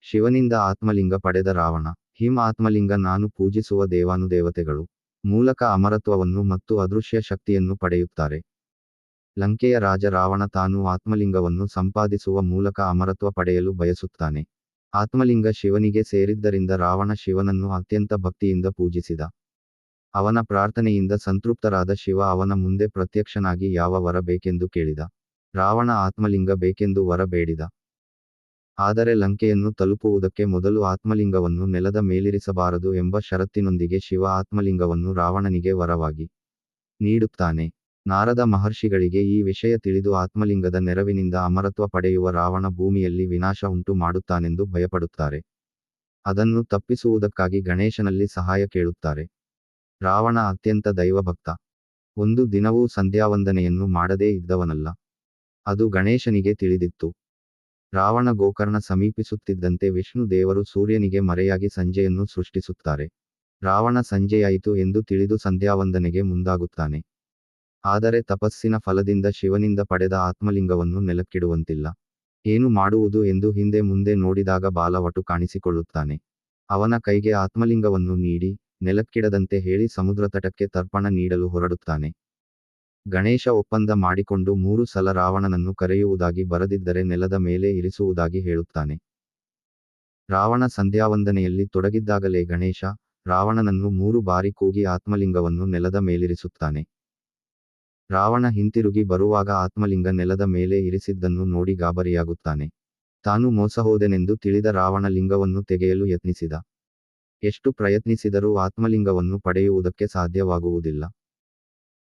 ಶಿವನಿಂದ ಆತ್ಮಲಿಂಗ ಪಡೆದ ರಾವಣ. ಹಿಮ ಆತ್ಮಲಿಂಗ ನಾನು ಪೂಜಿಸುವ ದೇವಾನುದೇವತೆಗಳು ಮೂಲಕ ಅಮರತ್ವವನ್ನು ಮತ್ತು ಅದೃಶ್ಯ ಶಕ್ತಿಯನ್ನು ಪಡೆಯುತ್ತಾರೆ. ಲಂಕೆಯ ರಾಜ ರಾವಣ ತಾನು ಆತ್ಮಲಿಂಗವನ್ನು ಸಂಪಾದಿಸುವ ಮೂಲಕ ಅಮರತ್ವ ಪಡೆಯಲು ಬಯಸುತ್ತಾನೆ. ಆತ್ಮಲಿಂಗ ಶಿವನಿಗೆ ಸೇರಿದ್ದರಿಂದ ರಾವಣ ಶಿವನನ್ನು ಅತ್ಯಂತ ಭಕ್ತಿಯಿಂದ ಪೂಜಿಸಿದ. ಅವನ ಪ್ರಾರ್ಥನೆಯಿಂದ ಸಂತೃಪ್ತರಾದ ಶಿವ ಅವನ ಮುಂದೆ ಪ್ರತ್ಯಕ್ಷನಾಗಿ ಯಾವ ವರ ಬೇಕೆಂದು ಕೇಳಿದ. ರಾವಣ ಆತ್ಮಲಿಂಗ ಬೇಕೆಂದು ವರ ಬೇಡಿದ. ಆದರೆ ಲಂಕೆಯನ್ನು ತಲುಪುವುದಕ್ಕೆ ಮೊದಲು ಆತ್ಮಲಿಂಗವನ್ನು ನೆಲದ ಮೇಲಿರಿಸಬಾರದು ಎಂಬ ಷರತ್ತಿನೊಂದಿಗೆ ಶಿವ ಆತ್ಮಲಿಂಗವನ್ನು ರಾವಣನಿಗೆ ವರವಾಗಿ ನೀಡುತ್ತಾನೆ. ನಾರದ ಮಹರ್ಷಿಗಳಿಗೆ ಈ ವಿಷಯ ತಿಳಿದು ಆತ್ಮಲಿಂಗದ ನೆರವಿನಿಂದ ಅಮರತ್ವ ಪಡೆಯುವ ರಾವಣ ಭೂಮಿಯಲ್ಲಿ ವಿನಾಶ ಉಂಟು ಮಾಡುತ್ತಾನೆಂದು ಭಯಪಡುತ್ತಾರೆ. ಅದನ್ನು ತಪ್ಪಿಸುವುದಕ್ಕಾಗಿ ಗಣೇಶನಲ್ಲಿ ಸಹಾಯ ಕೇಳುತ್ತಾರೆ. ರಾವಣ ಅತ್ಯಂತ ದೈವಭಕ್ತ. ಒಂದು ದಿನವೂ ಸಂಧ್ಯಾವಂದನೆಯನ್ನು ಮಾಡದೇ ಇದ್ದವನಲ್ಲ. ಅದು ಗಣೇಶನಿಗೆ ತಿಳಿದಿತ್ತು. ರಾವಣ ಗೋಕರ್ಣ ಸಮೀಪಿಸುತ್ತಿದ್ದಂತೆ ವಿಷ್ಣು ದೇವರು ಸೂರ್ಯನಿಗೆ ಮರೆಯಾಗಿ ಸಂಜೆಯನ್ನು ಸೃಷ್ಟಿಸುತ್ತಾರೆ. ರಾವಣ ಸಂಜೆಯಾಯಿತು ಎಂದು ತಿಳಿದು ಸಂಧ್ಯಾವಂದನೆಗೆ ಮುಂದಾಗುತ್ತಾನೆ. ಆದರೆ ತಪಸ್ಸಿನ ಫಲದಿಂದ ಶಿವನಿಂದ ಪಡೆದ ಆತ್ಮಲಿಂಗವನ್ನು ನೆಲಕ್ಕಿಡುವಂತಿಲ್ಲ. ಏನು ಮಾಡುವುದು ಎಂದು ಹಿಂದೆ ಮುಂದೆ ನೋಡಿದಾಗ ಬಾಲವಟು ಕಾಣಿಸಿಕೊಳ್ಳುತ್ತಾನೆ. ಅವನ ಕೈಗೆ ಆತ್ಮಲಿಂಗವನ್ನು ನೀಡಿ ನೆಲಕ್ಕಿಡದಂತೆ ಹೇಳಿ ಸಮುದ್ರತಟಕ್ಕೆ ತರ್ಪಣ ನೀಡಲು ಹೊರಡುತ್ತಾನೆ. ಗಣೇಶ ಒಪ್ಪಂದ ಮಾಡಿಕೊಂಡು 3 ಸಲ ರಾವಣನನ್ನು ಕರೆಯುವುದಾಗಿ ಬರದಿದ್ದರೆ ನೆಲದ ಮೇಲೆ ಇರಿಸುವುದಾಗಿ ಹೇಳುತ್ತಾನೆ. ರಾವಣ ಸಂಧ್ಯಾವಂದನೆಯಲ್ಲಿ ತೊಡಗಿದ್ದಾಗಲೇ ಗಣೇಶ ರಾವಣನನ್ನು 3 ಬಾರಿ ಕೂಗಿ ಆತ್ಮಲಿಂಗವನ್ನು ನೆಲದ ಮೇಲಿರಿಸುತ್ತಾನೆ. ರಾವಣ ಹಿಂತಿರುಗಿ ಬರುವಾಗ ಆತ್ಮಲಿಂಗ ನೆಲದ ಮೇಲೆ ಇರಿಸಿದ್ದನ್ನು ನೋಡಿ ಗಾಬರಿಯಾಗುತ್ತಾನೆ. ತಾನು ಮೋಸಹೋದೆನೆಂದು ತಿಳಿದ ರಾವಣ ಲಿಂಗವನ್ನು ತೆಗೆಯಲು ಯತ್ನಿಸಿದ. ಎಷ್ಟು ಪ್ರಯತ್ನಿಸಿದರೂ ಆತ್ಮಲಿಂಗವನ್ನು ಪಡೆಯುವುದಕ್ಕೆ ಸಾಧ್ಯವಾಗುವುದಿಲ್ಲ.